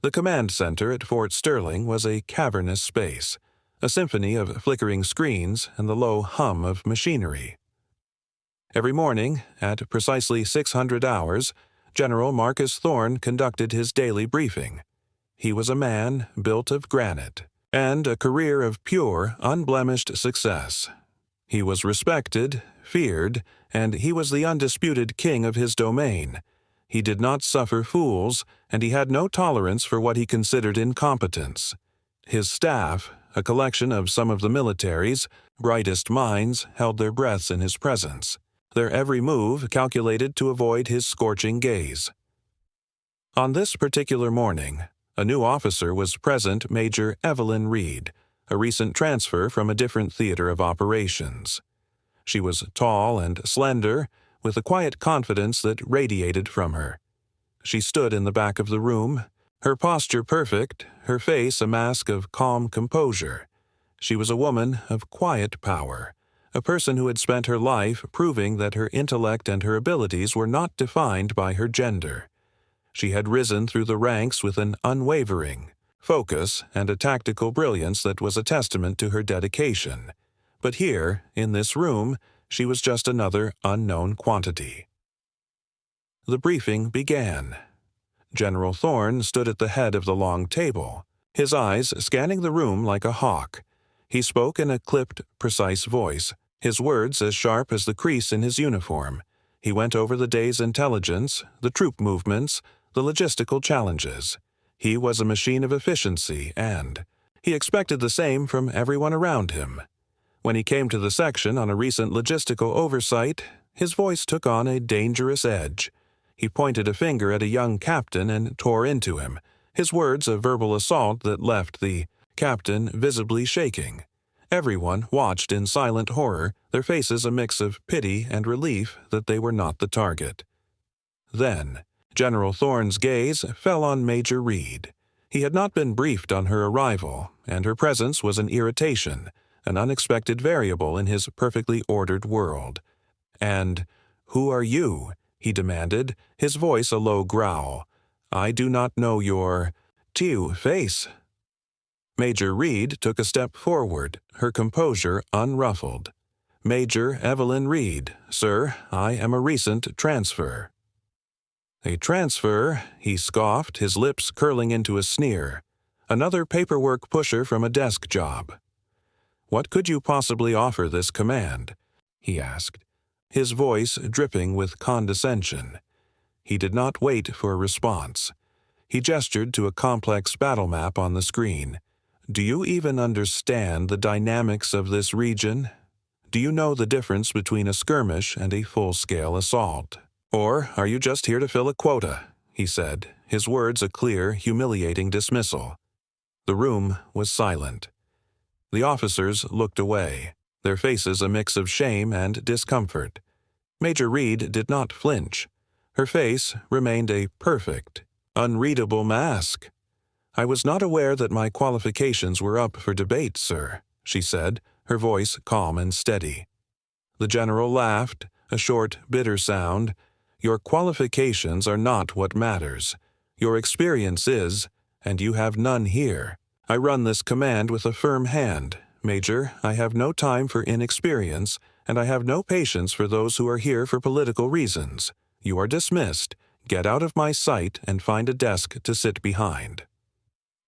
The command center at Fort Sterling was a cavernous space, a symphony of flickering screens and the low hum of machinery. Every morning, at precisely 600 hours, General Marcus Thorne conducted his daily briefing. He was a man built of granite, and a career of pure, unblemished success. He was respected, feared, and he was the undisputed king of his domain. He did not suffer fools, and he had no tolerance for what he considered incompetence. His staff, a collection of some of the military's brightest minds, held their breaths in his presence, their every move calculated to avoid his scorching gaze. On this particular morning, a new officer was present, Major Evelyn Reed, a recent transfer from a different theater of operations. She was tall and slender, with a quiet confidence that radiated from her. She stood in the back of the room, her posture perfect, her face a mask of calm composure. She was a woman of quiet power, a person who had spent her life proving that her intellect and her abilities were not defined by her gender. She had risen through the ranks with an unwavering focus and a tactical brilliance that was a testament to her dedication. But here, in this room, she was just another unknown quantity. The briefing began. General Thorne stood at the head of the long table, his eyes scanning the room like a hawk. He spoke in a clipped, precise voice, his words as sharp as the crease in his uniform. He went over the day's intelligence, the troop movements, the logistical challenges. He was a machine of efficiency, and he expected the same from everyone around him. When he came to the section on a recent logistical oversight, his voice took on a dangerous edge. He pointed a finger at a young captain and tore into him, his words a verbal assault that left the captain visibly shaking. Everyone watched in silent horror, their faces a mix of pity and relief that they were not the target. Then, General Thorne's gaze fell on Major Reed. He had not been briefed on her arrival, and her presence was an irritation, an unexpected variable in his perfectly ordered world. And, "Who are you?" he demanded, his voice a low growl. "I do not know your face." Major Reed took a step forward, her composure unruffled. "Major Evelyn Reed, sir, I am a recent transfer." "A transfer," he scoffed, his lips curling into a sneer. "Another paperwork pusher from a desk job." "What could you possibly offer this command?" he asked, his voice dripping with condescension. He did not wait for a response. He gestured to a complex battle map on the screen. "Do you even understand the dynamics of this region? Do you know the difference between a skirmish and a full-scale assault? Or are you just here to fill a quota?" he said, his words a clear, humiliating dismissal. The room was silent. The officers looked away, their faces a mix of shame and discomfort. Major Reed did not flinch. Her face remained a perfect, unreadable mask. "I was not aware that my qualifications were up for debate, sir," she said, her voice calm and steady. The general laughed, a short, bitter sound. "Your qualifications are not what matters. Your experience is, and you have none here. I run this command with a firm hand. Major, I have no time for inexperience, and I have no patience for those who are here for political reasons. You are dismissed. Get out of my sight and find a desk to sit behind."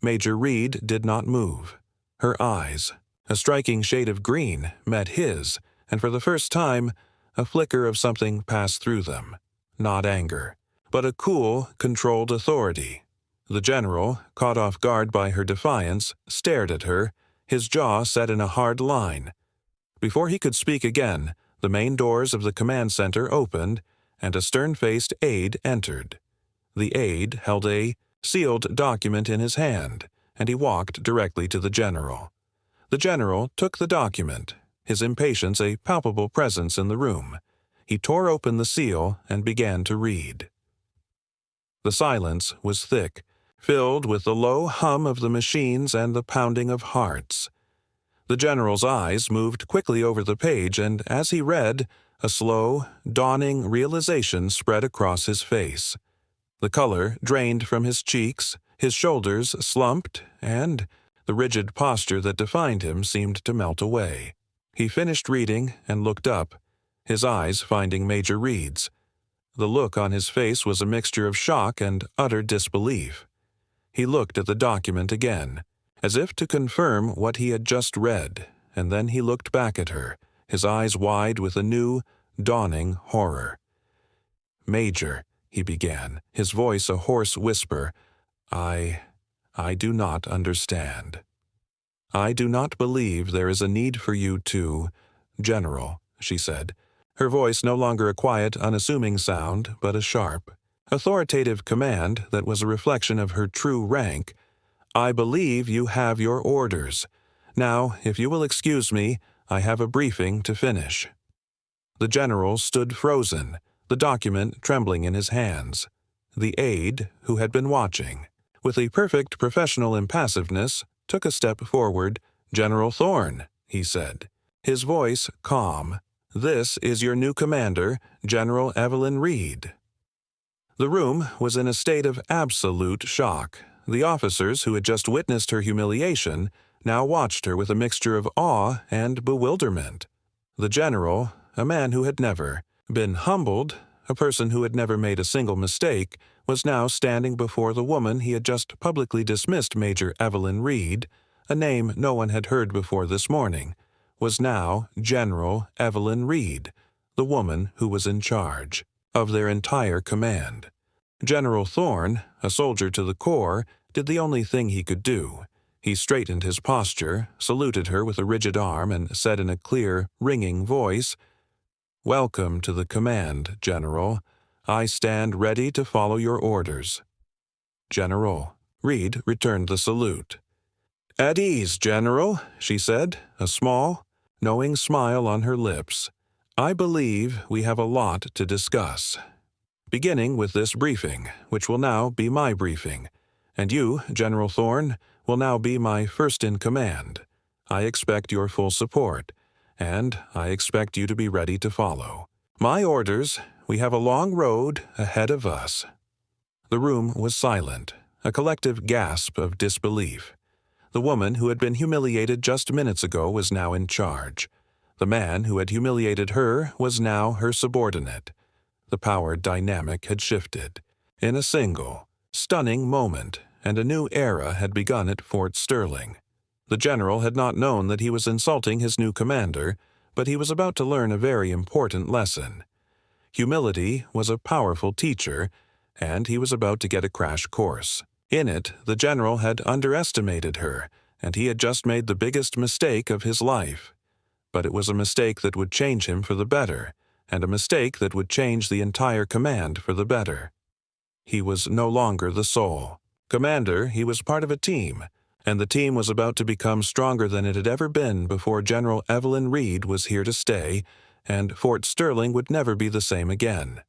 Major Reed did not move. Her eyes, a striking shade of green, met his, and for the first time, a flicker of something passed through them. Not anger, but a cool, controlled authority. The general, caught off guard by her defiance, stared at her, his jaw set in a hard line. Before he could speak again, the main doors of the command center opened, and a stern-faced aide entered. The aide held a sealed document in his hand, and he walked directly to the general. The general took the document, his impatience a palpable presence in the room. He tore open the seal and began to read. The silence was thick, filled with the low hum of the machines and the pounding of hearts. The general's eyes moved quickly over the page, and as he read, a slow, dawning realization spread across his face. The color drained from his cheeks, His shoulders slumped, and the rigid posture that defined him seemed to melt away. He finished reading and looked up, his eyes finding Major Reed's. The look on his face was a mixture of shock and utter disbelief. He looked at the document again, as if to confirm what he had just read, and then he looked back at her, his eyes wide with a new, dawning horror. "Major," he began, his voice a hoarse whisper, I do not understand. I do not believe there is a need for you to— General," she said, her voice no longer a quiet, unassuming sound, but a sharp, authoritative command that was a reflection of her true rank. "I believe you have your orders. Now, if you will excuse me, I have a briefing to finish." The general stood frozen, the document trembling in his hands. The aide, who had been watching, with a perfect professional impassiveness, took a step forward. "General Thorne," he said, his voice calm, "this is your new commander, General Evelyn Reed." The room was in a state of absolute shock. The officers who had just witnessed her humiliation now watched her with a mixture of awe and bewilderment. The general, a man who had never been humbled, a person who had never made a single mistake, was now standing before the woman he had just publicly dismissed. Major Evelyn Reed, a name no one had heard before this morning, was now General Evelyn Reed, the woman who was in charge of their entire command. General Thorne, a soldier to the core, did the only thing he could do. He straightened his posture, saluted her with a rigid arm, and said in a clear, ringing voice, "Welcome to the command, General. I stand ready to follow your orders." "General." Reed returned the salute. "At ease, General," she said, a small, knowing smile on her lips. "I believe we have a lot to discuss. Beginning with this briefing, which will now be my briefing, and you, General Thorne, will now be my first-in-command. I expect your full support, and I expect you to be ready to follow my orders. We have a long road ahead of us." The room was silent, a collective gasp of disbelief. The woman who had been humiliated just minutes ago was now in charge. The man who had humiliated her was now her subordinate. The power dynamic had shifted. In a single, stunning moment, and a new era had begun at Fort Sterling. The general had not known that he was insulting his new commander, but he was about to learn a very important lesson. Humility was a powerful teacher, and he was about to get a crash course. In it, the general had underestimated her, and he had just made the biggest mistake of his life. But it was a mistake that would change him for the better, and a mistake that would change the entire command for the better. He was no longer the sole commander, he was part of a team, and the team was about to become stronger than it had ever been before General Evelyn Reed was here to stay, and Fort Sterling would never be the same again.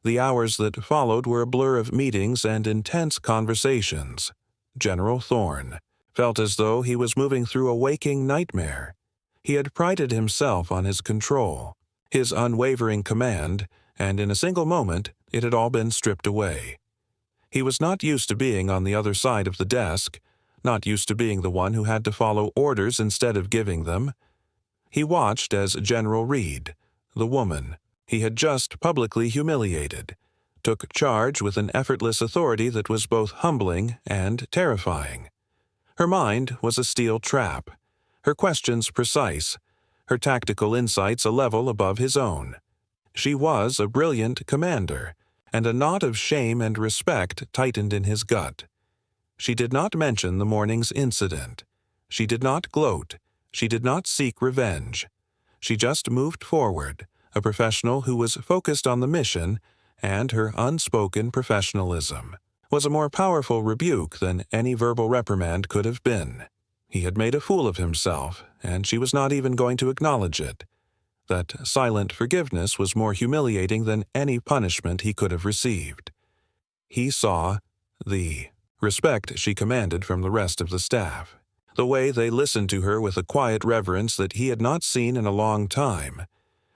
The hours that followed were a blur of meetings and intense conversations. General Thorne felt as though he was moving through a waking nightmare. He had prided himself on his control, his unwavering command, and in a single moment it had all been stripped away. He was not used to being on the other side of the desk, not used to being the one who had to follow orders instead of giving them. He watched as General Reed, the woman he had just publicly humiliated, took charge with an effortless authority that was both humbling and terrifying. Her mind was a steel trap, her questions precise, her tactical insights a level above his own. She was a brilliant commander, and a knot of shame and respect tightened in his gut. She did not mention the morning's incident. She did not gloat. She did not seek revenge. She just moved forward, a professional who was focused on the mission, and her unspoken professionalism was a more powerful rebuke than any verbal reprimand could have been. He had made a fool of himself, and she was not even going to acknowledge it. That silent forgiveness was more humiliating than any punishment he could have received. He saw the respect she commanded from the rest of the staff, the way they listened to her with a quiet reverence that he had not seen in a long time.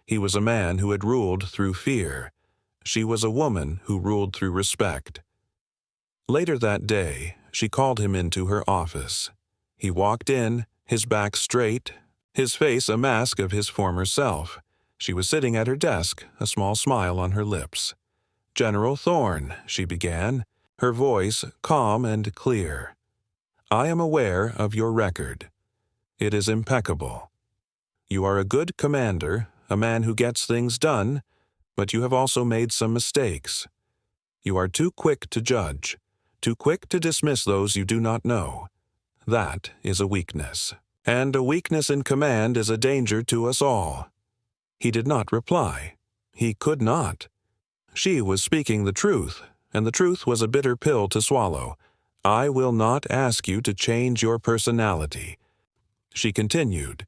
He was a man who had ruled through fear. She was a woman who ruled through respect. Later that day, she called him into her office. He walked in, his back straight, his face a mask of his former self. She was sitting at her desk, a small smile on her lips. "General Thorne," she began, her voice calm and clear. "I am aware of your record. It is impeccable. You are a good commander, a man who gets things done, but you have also made some mistakes. You are too quick to judge, too quick to dismiss those you do not know. That is a weakness. And a weakness in command is a danger to us all." He did not reply. He could not. She was speaking the truth, and the truth was a bitter pill to swallow. "I will not ask you to change your personality." She continued,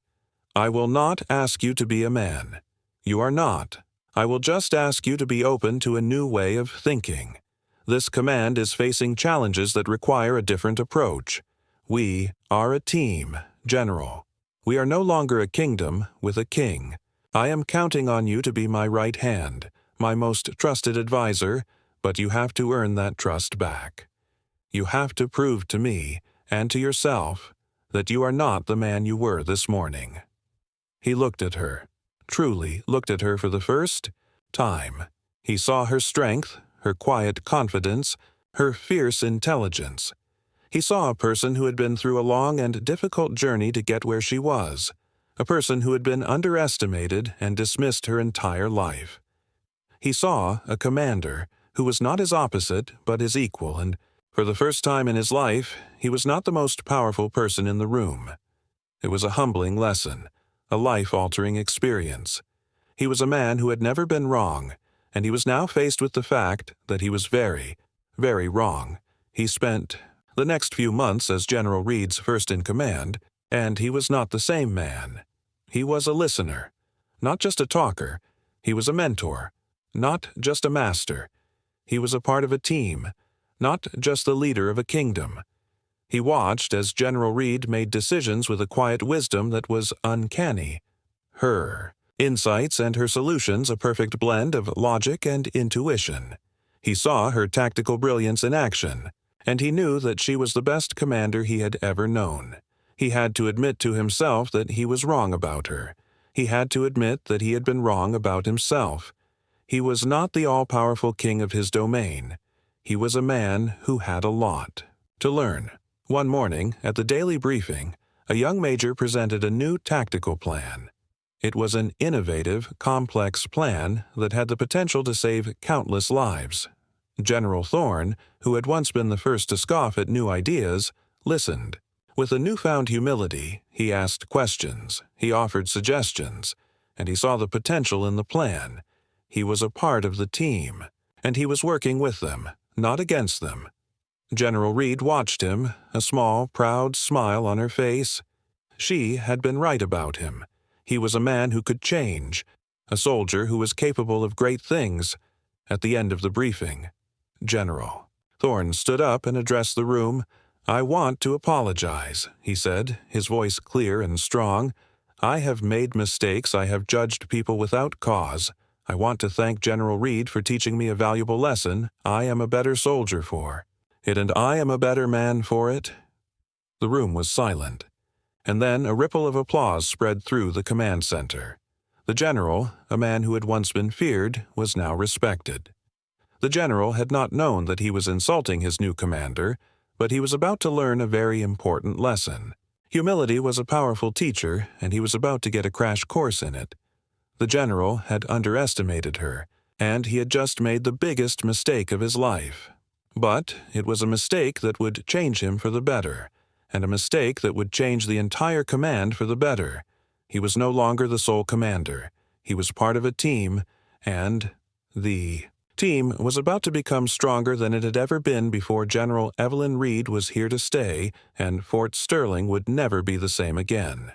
"I will not ask you to be a man. You are not. I will just ask you to be open to a new way of thinking. This command is facing challenges that require a different approach. We are a team, General. We are no longer a kingdom with a king. I am counting on you to be my right hand, my most trusted advisor, but you have to earn that trust back. You have to prove to me, and to yourself, that you are not the man you were this morning." He looked at her, truly looked at her for the first time. He saw her strength, her quiet confidence, her fierce intelligence. He saw a person who had been through a long and difficult journey to get where she was, a person who had been underestimated and dismissed her entire life. He saw a commander who was not his opposite but his equal, and for the first time in his life, he was not the most powerful person in the room. It was a humbling lesson, a life-altering experience. He was a man who had never been wrong, and he was now faced with the fact that he was very, very wrong. He spent the next few months as General Reed's first-in-command, and he was not the same man. He was a listener, not just a talker. He was a mentor, not just a master. He was a part of a team, not just the leader of a kingdom. He watched as General Reed made decisions with a quiet wisdom that was uncanny. Her insights and her solutions a perfect blend of logic and intuition. He saw her tactical brilliance in action, and he knew that she was the best commander he had ever known. He had to admit to himself that he was wrong about her. He had to admit that he had been wrong about himself. He was not the all-powerful king of his domain. He was a man who had a lot to learn. One morning, at the daily briefing, a young major presented a new tactical plan. It was an innovative, complex plan that had the potential to save countless lives. General Thorne, who had once been the first to scoff at new ideas, listened. With a newfound humility, he asked questions, he offered suggestions, and he saw the potential in the plan. He was a part of the team, and he was working with them, not against them. General Reed watched him, a small, proud smile on her face. She had been right about him. He was a man who could change, a soldier who was capable of great things. At the end of the briefing, General Thorne stood up and addressed the room. "I want to apologize," he said, his voice clear and strong. "I have made mistakes. I have judged people without cause. I want to thank General Reed for teaching me a valuable lesson I am a better soldier for it, and I am a better man for it." The room was silent, and then a ripple of applause spread through the command center. The general, a man who had once been feared, was now respected. The general had not known that he was insulting his new commander, but he was about to learn a very important lesson. Humility was a powerful teacher, and he was about to get a crash course in it. The general had underestimated her, and he had just made the biggest mistake of his life. But it was a mistake that would change him for the better, and a mistake that would change the entire command for the better. He was no longer the sole commander. He was part of a team, and the team was about to become stronger than it had ever been before Major Evelyn Reed was here to stay, and Fort Sterling would never be the same again.